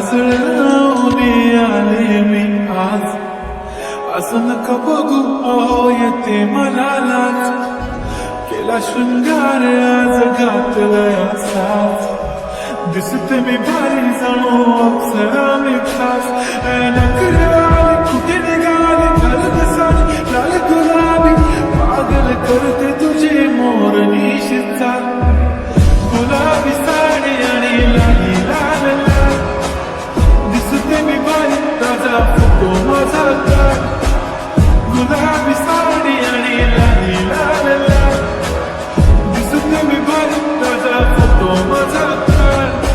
जुळवून आले मी आज. असं नका बघू अहो येते मला लाज. केला शृंगार आज घातला असाच. दिसते मी भारी जाणू अप्सरा मी खास. नकराली कुठे निघाली घालत साडी लाल गुलाबी. पागल करते तुझे मोर निशिचा. गुलाबी साडी आणि लाली लाल लाल. दिसते मी भारी ताजा फोटो माझा काढ. गुलाबी साडी आणि लाली लाल लाल. दिसते मी भारी ताजा फोटो माझा काढ.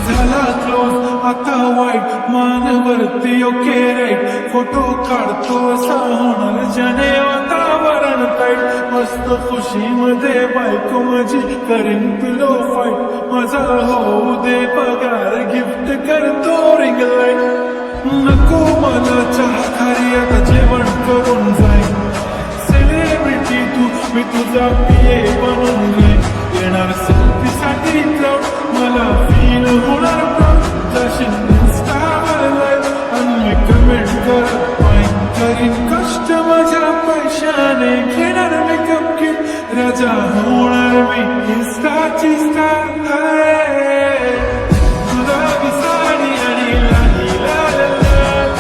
झाला क्लोज आता वाईट मानवरती ओके राईट. फोटो काढतो असा होणार जने वातावरण टाईट. मस्त खुशीमध्ये बायको माझी करीन पिलो फाईट. माझा होऊ दे पगार गिफ्ट करतो रिंग लाईट. नको मला चहा खारी आता जेवण करून जाईन. सेलिब्रिटी तू मी तुझा पिये बनून जाईन. येणार सेल्फीसाठी क्राऊड मला फील होणार प्राऊड. जाशील इन्स्टावर लाईव्ह आणि मी कमेंट करत पाईन. करीन कष्ट माझ्या पैशाने घेणार मेकअप किट. राजा होणार मी इन्स्टाची स्टार. गुलाबी साडी आणि लाली लाल लाल.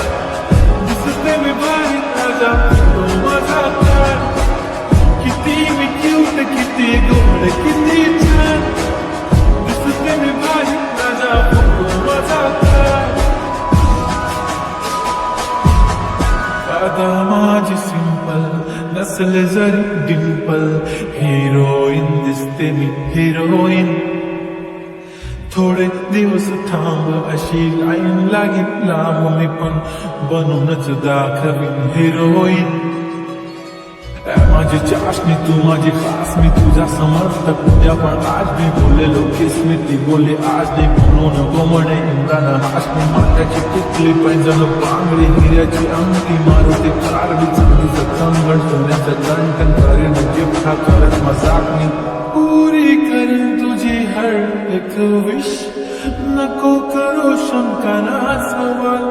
दिसते मी भारी राजा फोटो माझा काढ. किती मी क्यूट किती गोड किती छान. दिसते मी भारी राजा फोटो माझा काढ. दादा माझी सिंपल नसले जरी डिंपल. हिरोईन दिसते मी हिरोईन. थोडे दिवस थांब अशी लाईन लागेल लांब. मी पण बनूनच दाखवीन हिरोईन. माझी चाशनी तू माझी खास. मी तुझा समर्थक उद्या पण आज मी बोललेलो किस्मती बोले आज नाही. म्हणून गोमडे इम्रान हाशमी. माथ्याची टिकली पैंजण बांगडी हिऱ्याची अंगठी. मारुती कार विचारलीचं कंगण सोन्याचं गंठन. करीन गिफ्ट हा करत मजाक मी. पुरी करीन तुझी हर एक विश. नको करू शंका ना सवाल.